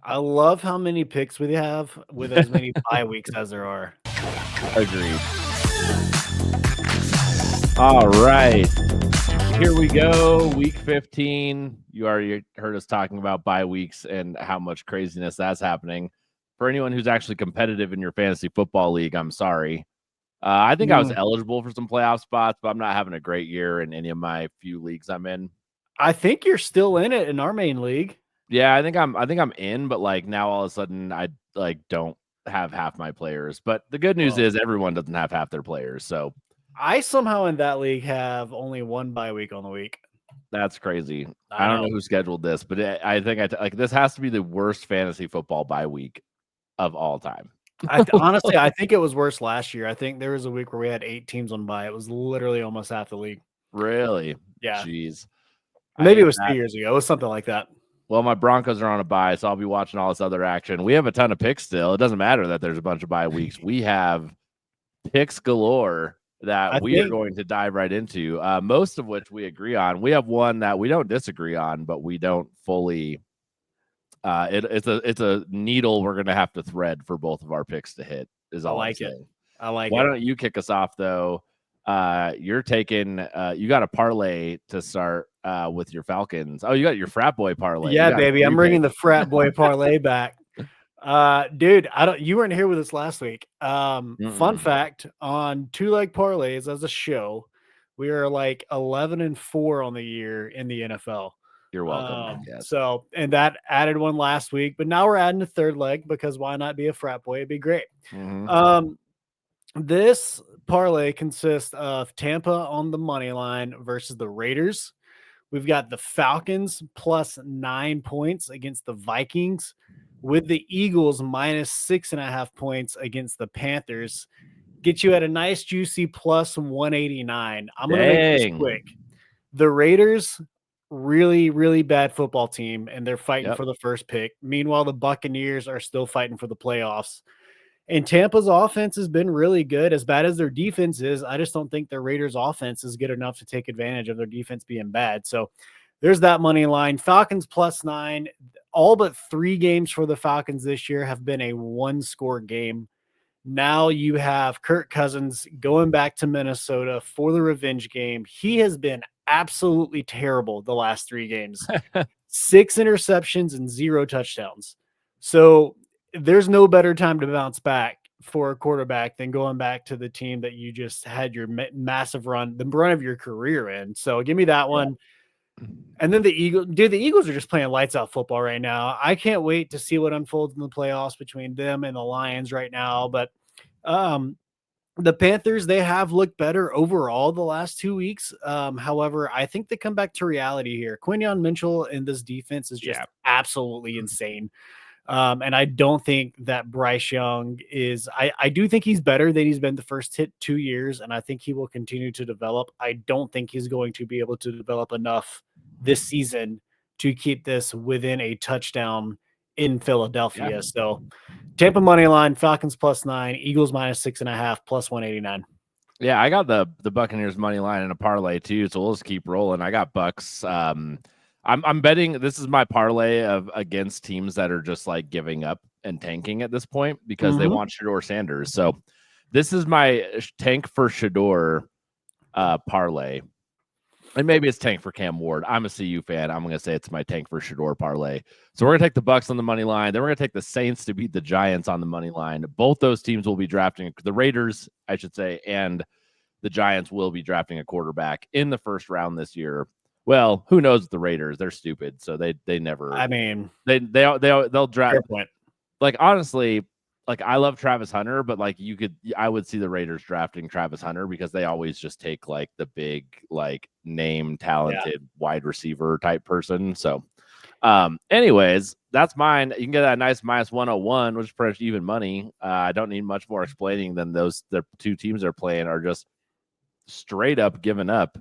I love how many picks we have with as many bye weeks as there are. Agreed. All right. Here we go. Week 15. You already heard us talking about bye weeks and how much craziness that's happening. For anyone who's actually competitive in your fantasy football league, I'm sorry. I think I was eligible for some playoff spots, but I'm not having a great year in any of my few leagues I'm in. I think you're still in it in our main league. Yeah, I think I'm in, but like now all of a sudden I like don't have half my players. But the good news is everyone doesn't have half their players. So I somehow in that league have only one bye week on the week. that's crazy. I don't know who scheduled this, but I think like this has to be the worst fantasy football bye week of all time. Honestly, I think it was worse last year. I think there was a week where we had 8 teams on bye. It was literally almost half the league. Really? Yeah. Jeez. Maybe it was 2 years ago. It was something like that. Well, my Broncos are on a bye, so I'll be watching all this other action. We have a ton of picks still. It doesn't matter that there's a bunch of bye weeks. We have picks galore that we are going to dive right into, most of which we agree on. We have one that we don't disagree on, but we don't fully it's a needle we're gonna have to thread for both of our picks to hit, is all I'm saying. I like it. Why don't you kick us off though? You're taking you got a parlay to start with your Falcons. Oh, you got your frat boy parlay. Yeah, baby. I'm bringing the frat boy parlay back. Dude, you weren't here with us last week. Fun fact on 2-leg parlays as a show, we are like 11-4 on the year in the NFL. You're welcome. Yes. So, and that added one last week, but now we're adding a third leg because why not be a frat boy? It'd be great. This parlay consists of Tampa on the money line versus the Raiders. We've got the Falcons plus 9 points against the Vikings, with the Eagles minus 6.5 points against the Panthers. Get you at a nice juicy plus 189. I'm going to make this quick. The Raiders, really, really bad football team, and they're fighting for the first pick. Meanwhile, the Buccaneers are still fighting for the playoffs. And Tampa's offense has been really good. As bad as their defense is, I just don't think their Raiders offense is good enough to take advantage of their defense being bad. So there's that money line. Falcons plus 9. All but 3 games for the Falcons this year have been a 1-score game. Now you have Kirk Cousins going back to Minnesota for the revenge game. He has been absolutely terrible the last 3 games. 6 interceptions and 0 touchdowns. So there's no better time to bounce back for a quarterback than going back to the team that you just had your massive run, the run of your career in. So give me that one. And then the Eagles are just playing lights out football right now. I can't wait to see what unfolds in the playoffs between them and the Lions right now. But the Panthers, they have looked better overall the last 2 weeks. However, I think they come back to reality here. Quinyon Mitchell in this defense is just absolutely insane. And I don't think that Bryce Young is, I do think he's better than he's been the first 2 years, and I think he will continue to develop. I don't think he's going to be able to develop enough this season to keep this within a touchdown in Philadelphia. So Tampa money line, Falcons plus 9, Eagles minus 6.5, plus 189. Yeah, I got the Buccaneers money line in a parlay too, so we'll just keep rolling. I got Bucks. I'm betting this is my parlay of against teams that are just like giving up and tanking at this point because they want Shedeur Sanders. So this is my tank for Shedeur parlay. And maybe it's tank for Cam Ward. I'm a CU fan. I'm going to say it's my tank for Shedeur parlay. So we're going to take the Bucks on the money line. Then we're going to take the Saints to beat the Giants on the money line. Both those teams will be drafting the Raiders, I should say, and the Giants will be drafting a quarterback in the first round this year. Well, who knows the Raiders? They're stupid, so they never. I mean, they'll draft. Fair point. Like honestly, like I love Travis Hunter, but like I would see the Raiders drafting Travis Hunter because they always just take like the big like name talented wide receiver type person. So, anyways, that's mine. You can get that nice minus 101, which is pretty much even money. I don't need much more explaining than the 2 teams they're playing are just straight up giving up.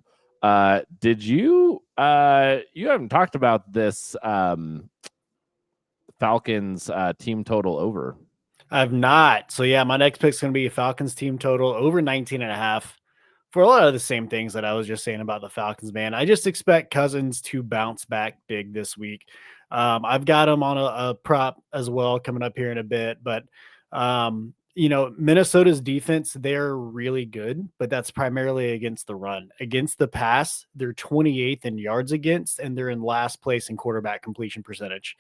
Did you haven't talked about this Falcons team total over? I've not. So yeah, my next pick is going to be Falcons team total over 19.5 for a lot of the same things that I was just saying about the Falcons, man. I just expect Cousins to bounce back big this week. I've got him on a prop as well coming up here in a bit, but Minnesota's defense, they're really good, but that's primarily against the run. Against the pass, they're 28th in yards against, and they're in last place in quarterback completion percentage.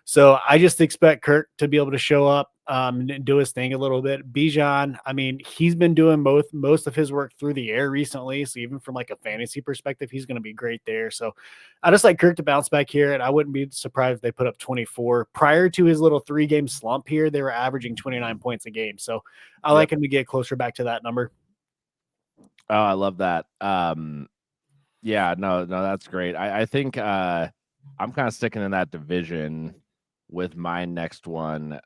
So I just expect Kirk to be able to show up, and do his thing a little bit. Bijan, I mean, he's been doing most of his work through the air recently. So even from like a fantasy perspective, he's going to be great there. So I just like Kirk to bounce back here, and I wouldn't be surprised if they put up 24. Prior to his little 3-game slump here, they were averaging 29 points a game. So I like him to get closer back to that number. Oh, I love that. Yeah, no, that's great. I think I'm kind of sticking in that division with my next one.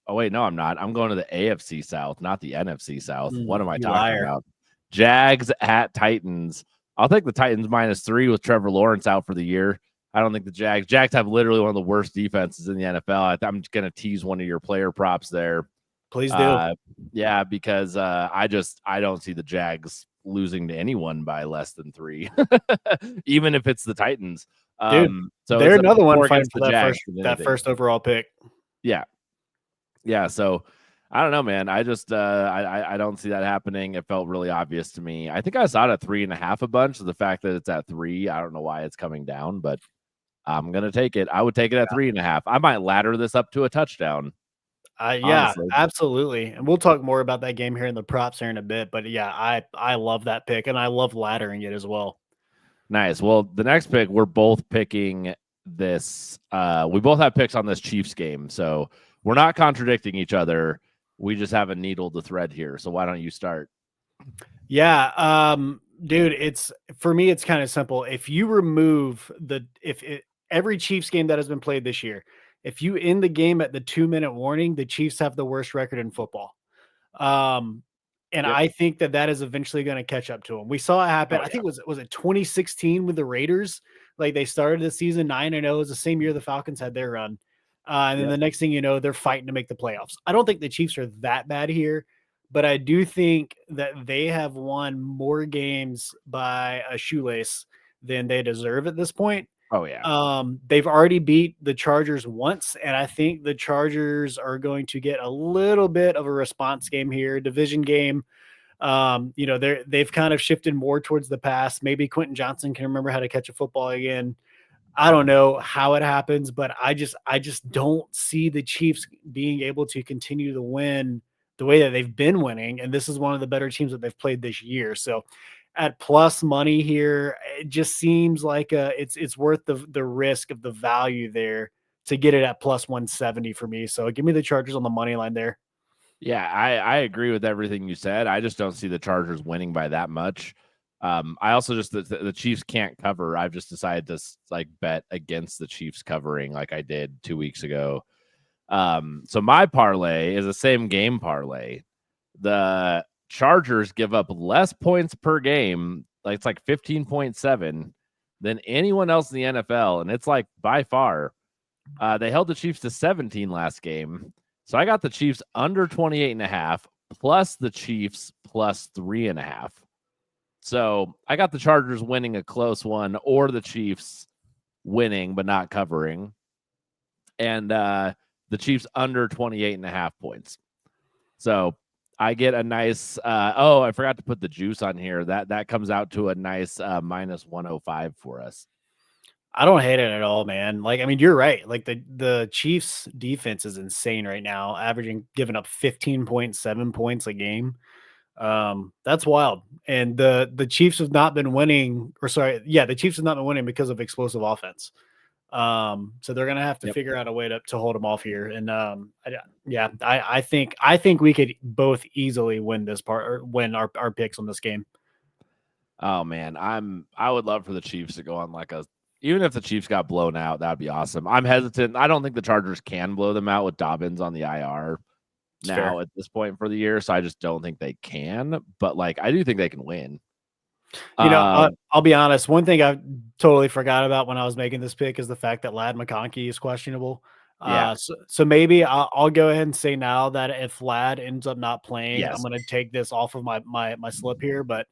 Oh wait, no, I'm not. I'm going to the AFC South, not the NFC South. What am I talking about? Jags at Titans. I'll take the Titans -3 with Trevor Lawrence out for the year. I don't think the Jags have literally one of the worst defenses in the NFL. I'm just going to tease one of your player props there. Please do. Yeah, because I don't see the Jags losing to anyone by less than 3, even if it's the Titans. Dude, so they're another one fighting for that first overall pick. Yeah. So I don't know, man. I just I don't see that happening. It felt really obvious to me. I think I saw it at 3.5 a bunch. So the fact that it's at 3, I don't know why it's coming down, but I'm gonna take it. I would take it at 3.5. I might ladder this up to a touchdown. Yeah, honestly. Absolutely. And we'll talk more about that game here in the props here in a bit. But yeah, I love that pick, and I love laddering it as well. Nice. Well, the next pick, we're both picking this. We both have picks on this Chiefs game, so we're not contradicting each other. We just have a needle to thread here. So why don't you start? Yeah, dude, for me, it's kind of simple. If you remove every Chiefs game that has been played this year, if you end the game at the 2-minute warning, the Chiefs have the worst record in football. I think that is eventually going to catch up to them. We saw it happen. I think was it 2016 with the Raiders? Like they started the season 9-0. It was the same year the Falcons had their run. And then the next thing you know, they're fighting to make the playoffs. I don't think the Chiefs are that bad here, but I do think that they have won more games by a shoelace than they deserve at this point. Oh, yeah. They've already beat the Chargers once, and I think the Chargers are going to get a little bit of a response game here, division game. They've kind of shifted more towards the pass. Maybe Quentin Johnson can remember how to catch a football again. I don't know how it happens, but I just don't see the Chiefs being able to continue to win the way that they've been winning. And this is one of the better teams that they've played this year. So at plus money here, it just seems like it's worth the risk of the value there to get it at plus 170 for me. So give me the Chargers on the money line there. Yeah, I agree with everything you said. I just don't see the Chargers winning by that much. I also just the Chiefs can't cover. I've just decided to bet against the Chiefs covering like I did 2 weeks ago. So my parlay is the same game parlay. The Chargers give up less points per game, like it's like 15.7 than anyone else in the NFL, and it's like by far. They held the Chiefs to 17 last game. So I got the Chiefs under 28.5 plus the Chiefs plus 3.5. So I got the Chargers winning a close one or the Chiefs winning but not covering. And the Chiefs under 28.5 points. So I get a nice I forgot to put the juice on here. That comes out to a nice minus 105 for us. I don't hate it at all, man. Like, I mean, you're right. Like the Chiefs defense is insane right now, giving up 15.7 points a game. That's wild. And the Chiefs have not been winning, the Chiefs have not been winning because of explosive offense. So they're gonna have to figure out a way to hold them off here. And I think we could both easily win this part or win our picks on this game. Oh man, I would love for the Chiefs to go on even if the Chiefs got blown out, that'd be awesome. I'm hesitant. I don't think the Chargers can blow them out with Dobbins on the IR now at this point for the year. So I just don't think they can. But I do think they can win. I'll be honest. One thing I totally forgot about when I was making this pick is the fact that Ladd McConkey is questionable. So maybe I'll go ahead and say now that if Ladd ends up not playing, I'm going to take this off of my slip here. But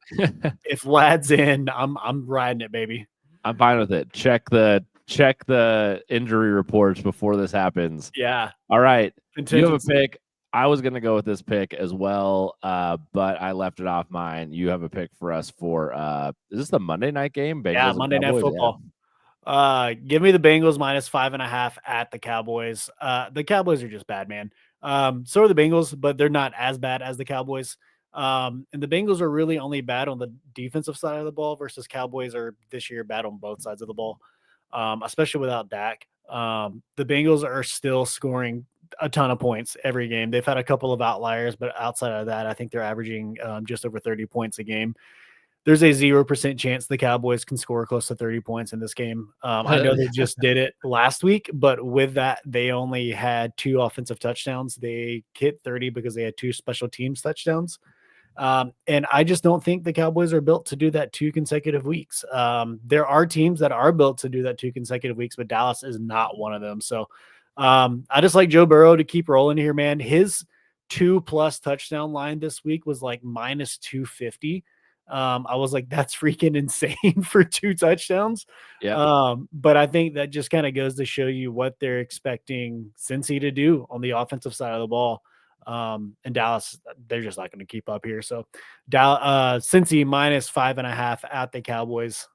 if Ladd's in, I'm riding it, baby. I'm fine with it. Check the check the injury reports before this happens. Yeah. All right. You have a Contingency. pick. I was going to go with this pick as well, but I left it off mine. You have a pick for us for is this the Monday night game? Bengals Yeah, and Monday Night Cowboys? Football. Give me the Bengals minus 5.5 at the Cowboys. The Cowboys are just bad, man. So are the Bengals, but they're not as bad as the Cowboys. And the Bengals are really only bad on the defensive side of the ball versus Cowboys are this year bad on both sides of the ball, especially without Dak. The Bengals are still scoring a ton of points every game. They've had a couple of outliers, but outside of that, I think they're averaging just over 30 points a game. There's a 0% chance the Cowboys can score close to 30 points in this game. I know they just did it last week, but with that, they only had 2 offensive touchdowns. They hit 30 because they had 2 special teams touchdowns. And I just don't think the Cowboys are built to do that 2 consecutive weeks. There are teams that are built to do that 2 consecutive weeks, but Dallas is not one of them. So I just like Joe Burrow to keep rolling here, man. His 2+ touchdown line this week was like minus 250. I was like, that's freaking insane for 2 touchdowns. Yeah. But I think that just kind of goes to show you what they're expecting Cincy to do on the offensive side of the ball. And Dallas, they're just not going to keep up here. So Cincy minus 5.5 at the Cowboys.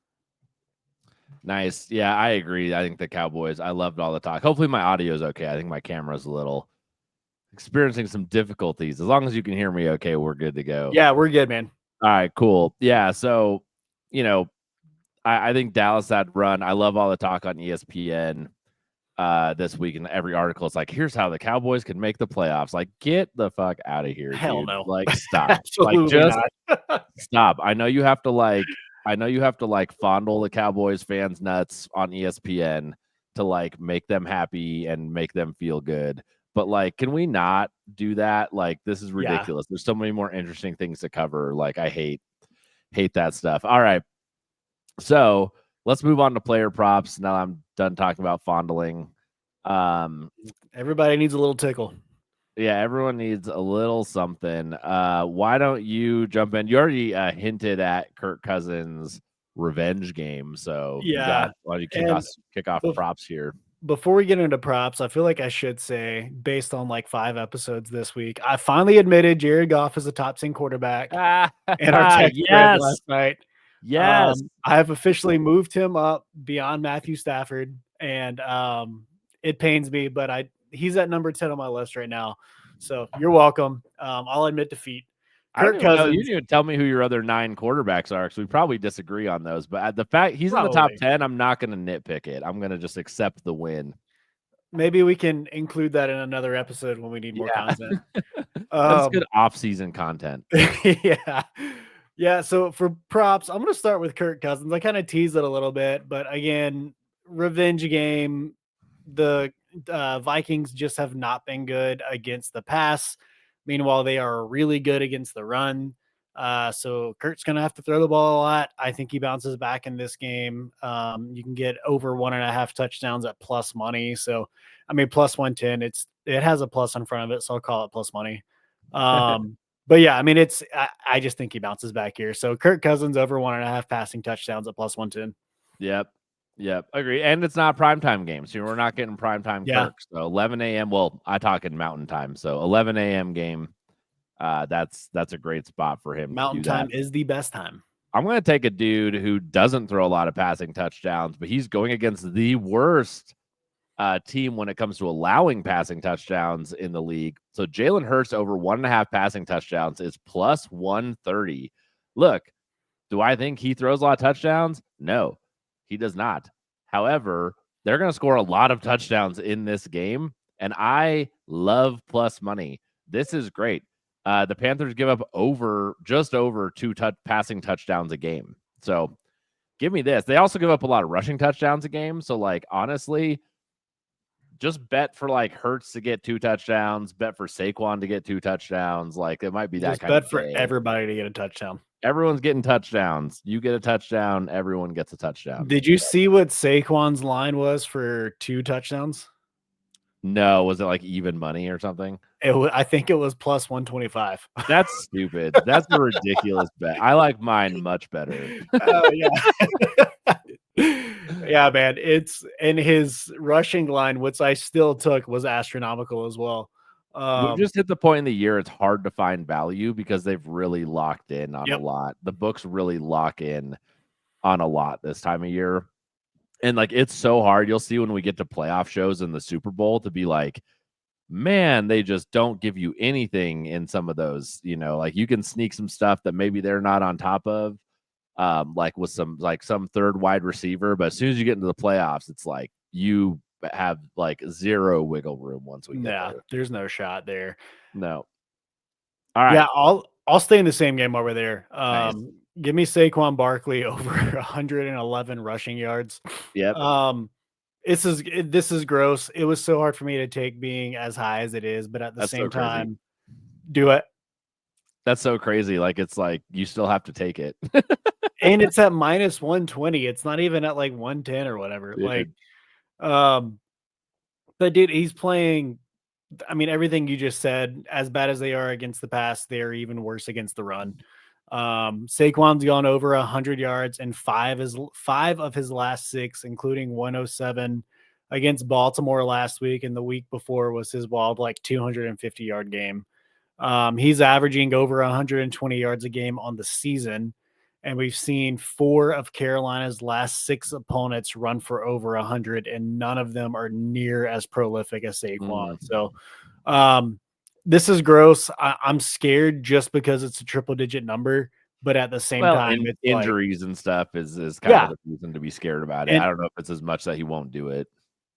Nice. Yeah, I agree. I think the Cowboys, I loved all the talk. Hopefully my audio is okay. I think my camera's a little experiencing some difficulties. As long as you can hear me okay, we're good to go. Yeah, we're good, man. All right, cool. Yeah, so, I think Dallas had run. I love all the talk on ESPN this week, and every article is like, here's how the Cowboys can make the playoffs. Like, get the fuck out of here, Hell dude. no. Like, stop. Absolutely just not. stop. I know you have to fondle the Cowboys fans nuts on ESPN to make them happy and make them feel good. But can we not do that? This is ridiculous. Yeah. There's so many more interesting things to cover. I hate that stuff. All right. So let's move on to player props. Now I'm done talking about fondling. Everybody needs a little tickle. Yeah, everyone needs a little something. Why don't you jump in? You already hinted at Kirk Cousins' revenge game. So yeah, why don't you kick off props here? Before we get into props, I feel like I should say, based on 5 episodes this week, I finally admitted Jared Goff is a top 10 quarterback in our text thread last night. Yes. I have officially moved him up beyond Matthew Stafford, and it pains me, but he's at number 10 on my list right now. So you're welcome. I'll admit defeat. Kirk Cousins. You didn't even tell me who your other 9 quarterbacks are, because we probably disagree on those. But the fact he's in the top 10, I'm not going to nitpick it. I'm going to just accept the win. Maybe we can include that in another episode when we need more content. That's good off-season content. Yeah. Yeah. So for props, I'm going to start with Kirk Cousins. I kind of teased it a little bit, but again, revenge game. The Vikings just have not been good against the pass. Meanwhile, they are really good against the run. So Kurt's going to have to throw the ball a lot. I think he bounces back in this game. You can get over 1.5 touchdowns at plus money. So, plus 110, it has a plus in front of it. So I'll call it plus money. But yeah, I just think he bounces back here. So Kirk Cousins over 1.5 passing touchdowns at plus 110. Yep. Agree. And it's not primetime games. We're not getting primetime Kirk. So 11 a.m. Well, I talk in mountain time. So 11 a.m. game. That's a great spot for him. Mountain time is the best time. I'm going to take a dude who doesn't throw a lot of passing touchdowns, but he's going against the worst team when it comes to allowing passing touchdowns in the league. So Jalen Hurts over 1.5 passing touchdowns is plus 130. Look, do I think he throws a lot of touchdowns? No. He does not. However, they're going to score a lot of touchdowns in this game, and I love plus money. This is great. The Panthers give up just over 2 passing touchdowns a game. So give me this. They also give up a lot of rushing touchdowns a game. So, honestly, just bet for, Hurts to get 2 touchdowns, bet for Saquon to get 2 touchdowns. It might be that kind of bet for everybody to get a touchdown. Everyone's getting touchdowns. You get a touchdown. Everyone gets a touchdown. Did you see what Saquon's line was for 2 touchdowns? No. Was it even money or something? I think it was plus 125. That's stupid. That's a ridiculous bet. I like mine much better. Yeah. Yeah, man. It's in his rushing line, which I still took, was astronomical as well. We've just hit the point in the year it's hard to find value because they've really locked in on a Yep. lot. The books really lock in on a lot this time of year. And like it's so hard. You'll see when we get to playoff shows in the Super Bowl to be like, man, they just don't give you anything in some of those, like you can sneak some stuff that maybe they're not on top of, like with some third wide receiver. But as soon as you get into the playoffs, it's like you have like zero wiggle room once we get there. There's no shot there. No. All right. Yeah, I'll stay in the same game over there. Nice. Give me Saquon Barkley over 111 rushing yards. Yep. This is gross. It was so hard for me to take being as high as it is, but at the That's so same crazy. time, do it. That's so crazy. Like it's like you still have to take it. And it's at minus 120. It's not even at like 110 or whatever. Dude. Like, but dude, he's playing. I mean, everything you just said, as bad as they are against the pass, they're even worse against the run. Saquon's gone over 100 yards in five of his last six, including 107 against Baltimore last week, and the week before was his wild 250-yard game. He's averaging over 120 yards a game on the season, and we've seen 4 of Carolina's last 6 opponents run for over 100, and none of them are near as prolific as Saquon. So this is gross. I'm scared just because it's a triple-digit number, but at the same time, it's injuries and stuff is kind of the reason to be scared about it. I don't know if it's as much that he won't do it.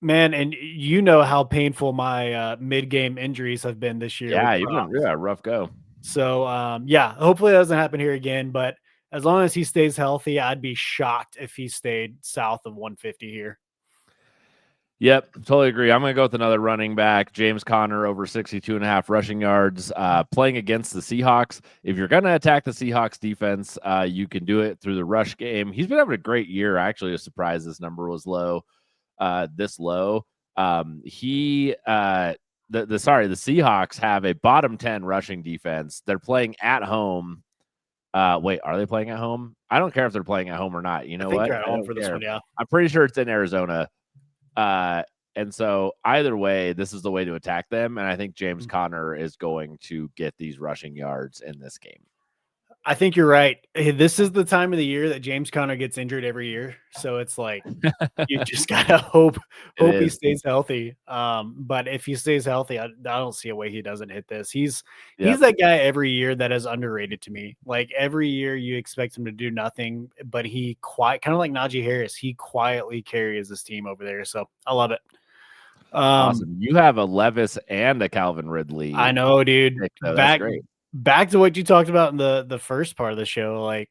Man, and you know how painful my mid-game injuries have been this year. Yeah, you've been rough go. So, hopefully that doesn't happen here again, but as long as he stays healthy, I'd be shocked if he stayed south of 150 here. Yep, totally agree. I'm going to go with another running back, James Conner, over 62.5 rushing yards, playing against the Seahawks. If you're going to attack the Seahawks defense, you can do it through the rush game. He's been having a great year. Actually, a surprise this number was this low. The Seahawks have a bottom 10 rushing defense. They're playing at home. Wait, are they playing at home? I don't care if they're playing at home or not. You know what? They're at home for this one, yeah. I'm pretty sure it's in Arizona. And so either way, this is the way to attack them. And I think James Conner is going to get these rushing yards in this game. I think you're right. This is the time of the year that James Conner gets injured every year. So it's like, you just got to hope he stays healthy. But if he stays healthy, I don't see a way he doesn't hit this. He's that guy every year that is underrated to me. Like every year you expect him to do nothing, but he kind of like Najee Harris, he quietly carries this team over there. So I love it. Awesome. You have a Levis and a Calvin Ridley. I know, dude. That's great. Back to what you talked about in the first part of the show, like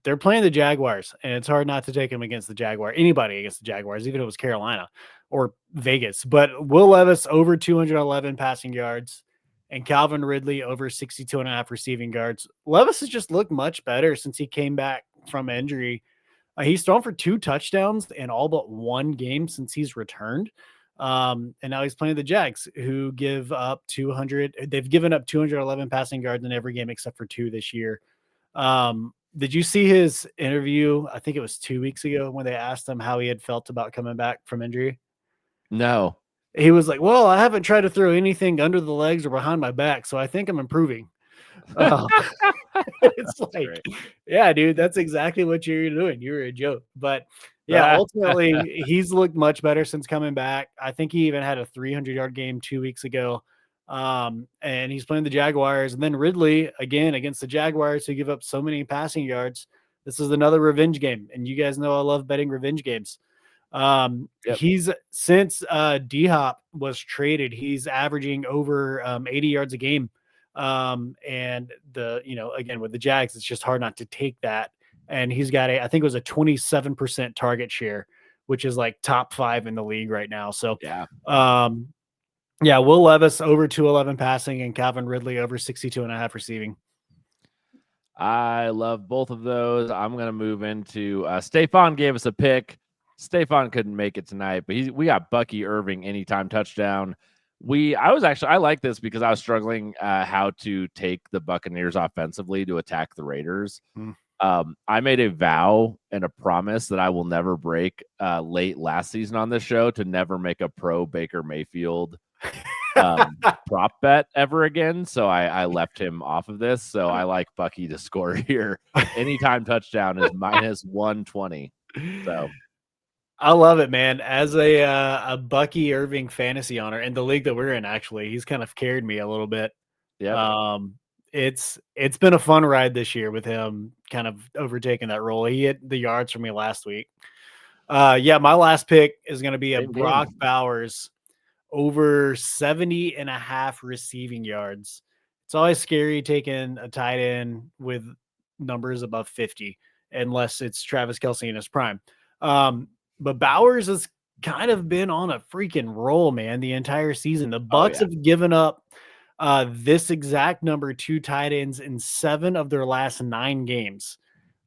they're playing the Jaguars, and it's hard not to take them against the Jaguar. Anybody against the Jaguars, even if it was Carolina or Vegas. But Will Levis over 211 passing yards, and Calvin Ridley over 62.5 receiving yards. Levis has just looked much better since he came back from injury. He's thrown for 2 touchdowns in all but 1 game since he's returned. And now he's playing the Jags, who give up 200. They've given up 211 passing yards in every game except for 2 this year. Did you see his interview? I think it was 2 weeks ago when they asked him how he had felt about coming back from injury. No. He was like, well, I haven't tried to throw anything under the legs or behind my back, so I think I'm improving. It's like, great. Yeah, dude, that's exactly what you're doing. You're a joke. But yeah, ultimately, he's looked much better since coming back. I think he even had a 300-yard game 2 weeks ago. And he's playing the Jaguars. And then Ridley, again, against the Jaguars, who give up so many passing yards. This is another revenge game. And you guys know I love betting revenge games. He's since D-Hop was traded, he's averaging over 80 yards a game. And again, with the Jags, it's just hard not to take that. And he's got I think it was a 27% target share, which is like top 5 in the league right now. So, Will Levis over 211 passing and Calvin Ridley over 62.5 receiving. I love both of those. I'm going to move into Stephon gave us a pick. Stephon couldn't make it tonight, but we got Bucky Irving anytime touchdown. I like this because I was struggling how to take the Buccaneers offensively to attack the Raiders. I made a vow and a promise that I will never break late last season on this show to never make a pro Baker Mayfield prop bet ever again. So I left him off of this. So I like Bucky to score here. Anytime touchdown is minus 120. So I love it, man. As a Bucky Irving fantasy owner in the league that we're in, actually, he's kind of carried me a little bit. yeah, It's been a fun ride this year with him kind of overtaking that role. He hit the yards for me last week. Yeah, my last pick is going to be a Same Brock game. Bowers over 70.5 receiving yards. It's always scary taking a tight end with numbers above 50, unless it's Travis Kelce in his prime. But Bowers has kind of been on a freaking roll, man, the entire season. The Bucks have given up this exact number 2 tight ends in 7 of their last 9 games.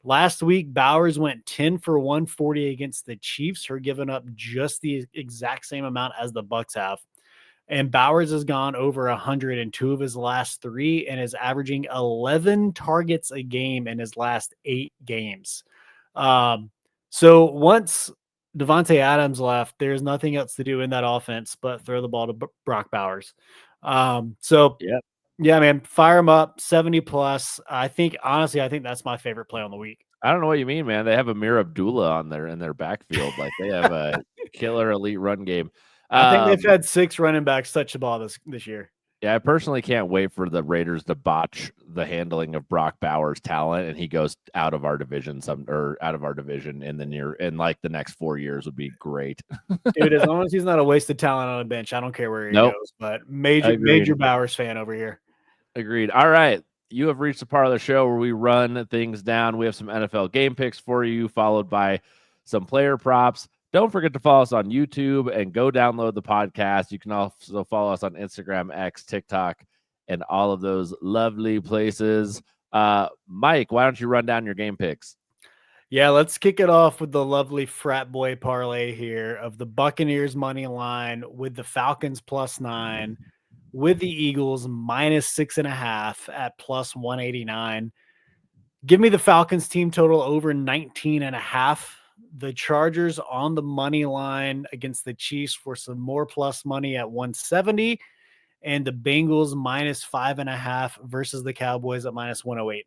Last week, Bowers went 10 for 140 against the Chiefs, who are giving up just the exact same amount as the Bucks have. And Bowers has gone over 100 in 2 of his last 3 and is averaging 11 targets a game in his last 8 games. So once Devontae Adams left, there's nothing else to do in that offense but throw the ball to Brock Bowers. Yeah. Yeah, man, fire him up 70 plus. Honestly, I think that's my favorite play on the week. I don't know what you mean, man. They have Amir Abdullah on there in their backfield. Like they have a killer elite run game. I think they've had 6 running backs touch the ball this year. Yeah, I personally can't wait for the Raiders to botch the handling of Brock Bowers' talent, and he goes out of our division in like the next 4 years would be great. Dude, as long as he's not a wasted talent on a bench, I don't care where he Nope. goes. But major Bowers fan over here. Agreed. All right. You have reached the part of the show where we run things down. We have some NFL game picks for you, followed by some player props. Don't forget to follow us on YouTube and go download the podcast. You can also follow us on Instagram, X, TikTok, and all of those lovely places. Mike, why don't you run down your game picks? Yeah, let's kick it off with the lovely frat boy parlay here of the Buccaneers money line with the Falcons +9, with the Eagles -6.5 at +189. Give me the Falcons team total over 19.5. The Chargers on the money line against the Chiefs for some more plus money at 170, and the Bengals -5.5 versus the Cowboys at -108.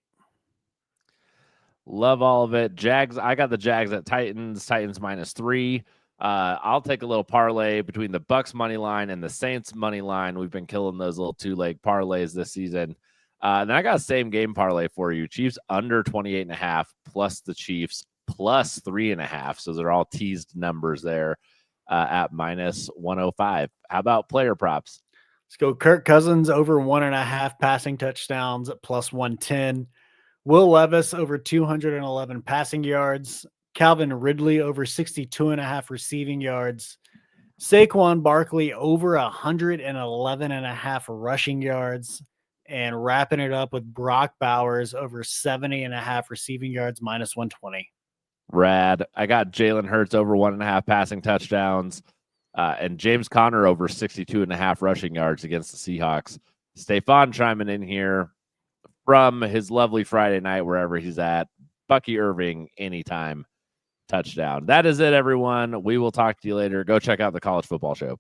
Love all of it. Jags. I got the Jags at Titans. Titans -3. I'll take a little parlay between the Bucks money line and the Saints money line. We've been killing those little 2-leg parlays this season. Then I got a same game parlay for you. Chiefs under 28.5 plus the Chiefs +3.5. So they're all teased numbers there at -105. How about player props? Let's go Kirk Cousins over 1.5 passing touchdowns at +110. Will Levis over 211 passing yards. Calvin Ridley over 62.5 receiving yards. Saquon Barkley over 111.5 rushing yards. And wrapping it up with Brock Bowers over 70.5 receiving yards -120. Rad. I got Jalen Hurts over 1.5 passing touchdowns. And James Conner over 62.5 rushing yards against the Seahawks. Stephon chiming in here from his lovely Friday night, wherever he's at. Bucky Irving, anytime touchdown. That is it, everyone. We will talk to you later. Go check out the College Football Show.